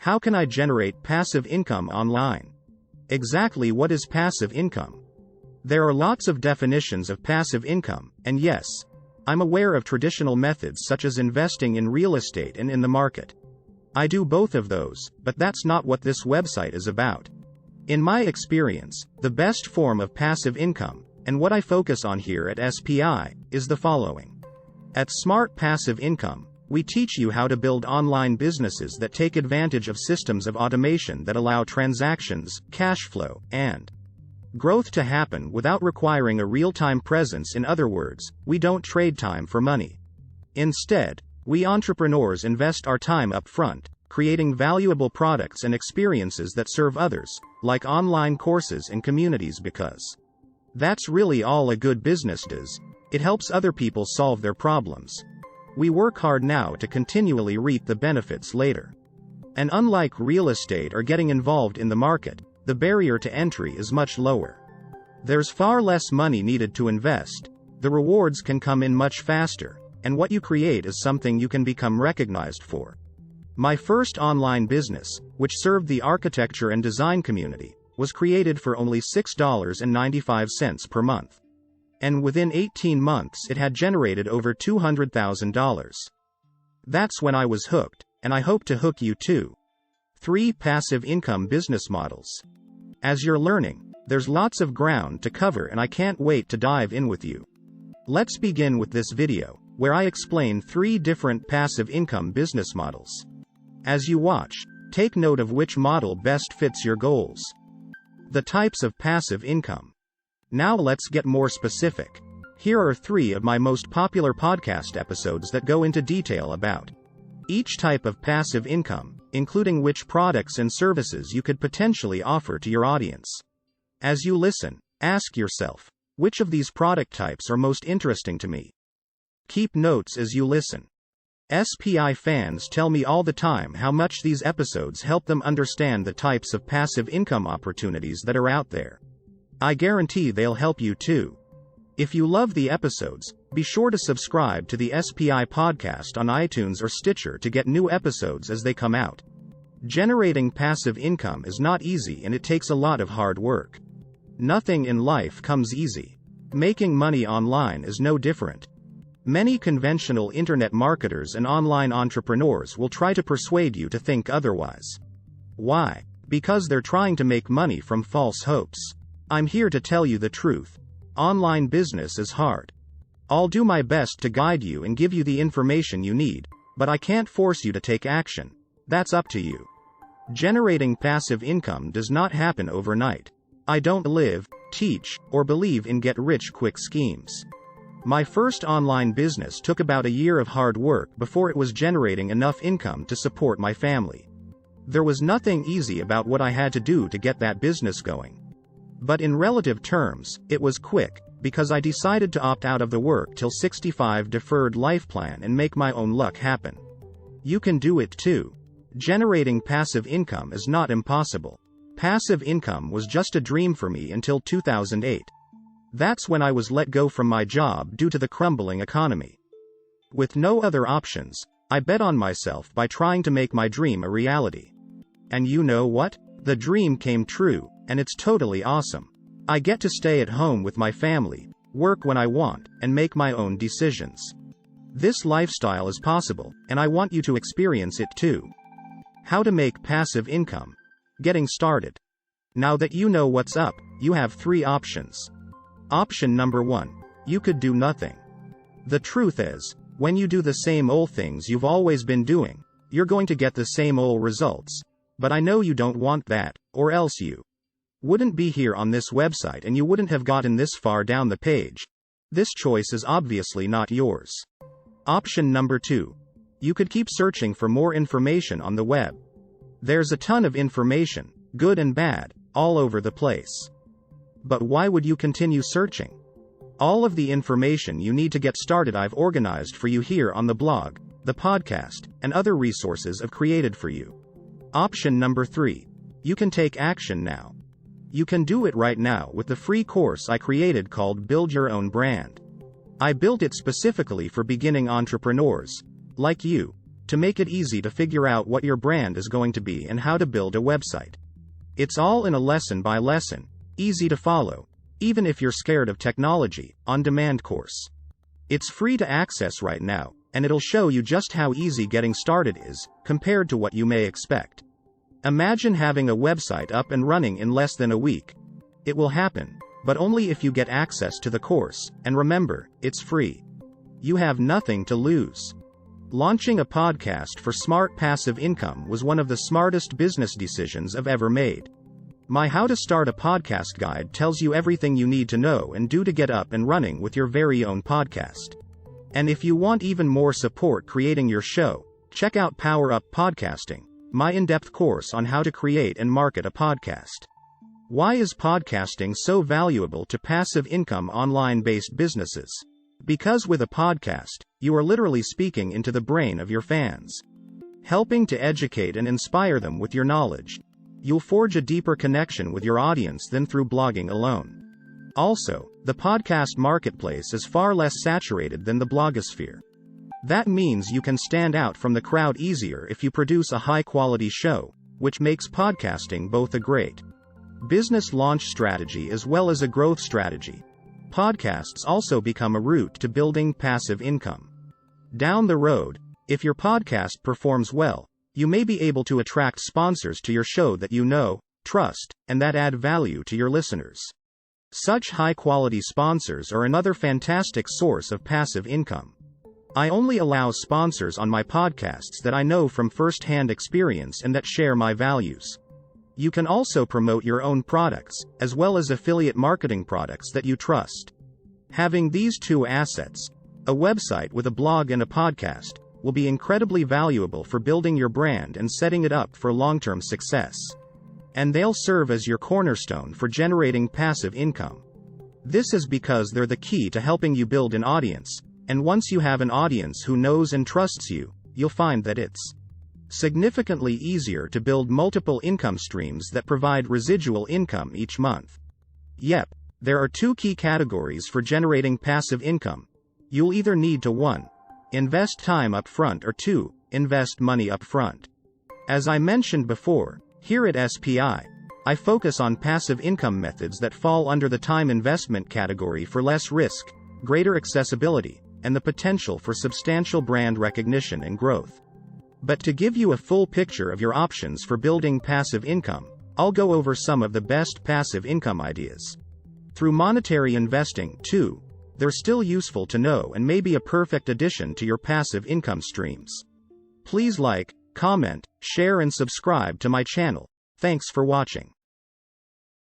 How can I generate passive income online? Exactly what is passive income? There are lots of definitions of passive income, and yes, I'm aware of traditional methods such as investing in real estate and in the market. I do both of those, but that's not what this website is about. In my experience, the best form of passive income, and what I focus on here at SPI, is the following. At Smart Passive Income, we teach you how to build online businesses that take advantage of systems of automation that allow transactions, cash flow, and growth to happen without requiring a real-time presence. In other words, we don't trade time for money. Instead, we entrepreneurs invest our time up front, creating valuable products and experiences that serve others, like online courses and communities, because that's really all a good business does. It helps other people solve their problems. We work hard now to continually reap the benefits later. And unlike real estate or getting involved in the market, the barrier to entry is much lower. There's far less money needed to invest, the rewards can come in much faster, and what you create is something you can become recognized for. My first online business, which served the architecture and design community, was created for only $6.95 per month. And within 18 months it had generated over $200,000. That's when I was hooked, and I hope to hook you too. 3 Passive income business models. As you're learning, there's lots of ground to cover and I can't wait to dive in with you. Let's begin with this video, where I explain 3 different passive income business models. As you watch, take note of which model best fits your goals. The types of passive income. Now let's get more specific. Here are 3 of my most popular podcast episodes that go into detail about each type of passive income, including which products and services you could potentially offer to your audience. As you listen, ask yourself, which of these product types are most interesting to me? Keep notes as you listen. SPI fans tell me all the time how much these episodes help them understand the types of passive income opportunities that are out there. I guarantee they'll help you too. If you love the episodes, be sure to subscribe to the SPI podcast on iTunes or Stitcher to get new episodes as they come out. Generating passive income is not easy and it takes a lot of hard work. Nothing in life comes easy. Making money online is no different. Many conventional internet marketers and online entrepreneurs will try to persuade you to think otherwise. Why? Because they're trying to make money from false hopes. I'm here to tell you the truth. Online business is hard. I'll do my best to guide you and give you the information you need, but I can't force you to take action. That's up to you. Generating passive income does not happen overnight. I don't live, teach, or believe in get-rich-quick schemes. My first online business took about a year of hard work before it was generating enough income to support my family. There was nothing easy about what I had to do to get that business going. But in relative terms, it was quick, because I decided to opt out of the work till 65 deferred life plan and make my own luck happen. You can do it too. Generating passive income is not impossible. Passive income was just a dream for me until 2008. That's when I was let go from my job due to the crumbling economy. With no other options, I bet on myself by trying to make my dream a reality. And you know what? The dream came true, and it's totally awesome. I get to stay at home with my family, work when I want, and make my own decisions. This lifestyle is possible, and I want you to experience it too. How to make passive income. Getting started. Now that you know what's up, you have 3 options. Option number 1. You could do nothing. The truth is, when you do the same old things you've always been doing, you're going to get the same old results. But I know you don't want that, or else you wouldn't be here on this website and you wouldn't have gotten this far down the page. This choice is obviously not yours. Option number 2. You could keep searching for more information on the web. There's a ton of information, good and bad, all over the place. But why would you continue searching? All of the information you need to get started I've organized for you here on the blog, the podcast, and other resources I've created for you. Option number 3. You can take action now. You can do it right now with the free course I created called Build Your Own Brand. I built it specifically for beginning entrepreneurs, like you, to make it easy to figure out what your brand is going to be and how to build a website. It's all in a lesson by lesson, easy to follow, even if you're scared of technology, on-demand course. It's free to access right now, and it'll show you just how easy getting started is, compared to what you may expect. Imagine having a website up and running in less than a week. It will happen, but only if you get access to the course, and remember, it's free. You have nothing to lose. Launching a podcast for smart passive income was one of the smartest business decisions I've ever made. My How to Start a Podcast guide tells you everything you need to know and do to get up and running with your very own podcast. And if you want even more support creating your show, check out Power Up Podcasting, my in-depth course on how to create and market a podcast. Why is podcasting so valuable to passive income online-based businesses? Because with a podcast, you are literally speaking into the brain of your fans, helping to educate and inspire them with your knowledge. You'll forge a deeper connection with your audience than through blogging alone. Also, the podcast marketplace is far less saturated than the blogosphere. That means you can stand out from the crowd easier if you produce a high-quality show, which makes podcasting both a great business launch strategy as well as a growth strategy. Podcasts also become a route to building passive income. Down the road, if your podcast performs well, you may be able to attract sponsors to your show that you know, trust, and that add value to your listeners. Such high-quality sponsors are another fantastic source of passive income. I only allow sponsors on my podcasts that I know from first-hand experience and that share my values. You can also promote your own products, as well as affiliate marketing products that you trust. Having these two assets, a website with a blog and a podcast, will be incredibly valuable for building your brand and setting it up for long-term success. And they'll serve as your cornerstone for generating passive income. This is because they're the key to helping you build an audience, and once you have an audience who knows and trusts you, you'll find that it's significantly easier to build multiple income streams that provide residual income each month. Yep, there are two key categories for generating passive income. You'll either need to 1. Invest time up front or 2. Invest money up front. As I mentioned before, here at SPI, I focus on passive income methods that fall under the time investment category for less risk, greater accessibility, and the potential for substantial brand recognition and growth. But to give you a full picture of your options for building passive income, I'll go over some of the best passive income ideas. Through monetary investing, too, they're still useful to know and may be a perfect addition to your passive income streams. Please like, comment, share and subscribe to my channel. Thanks for watching.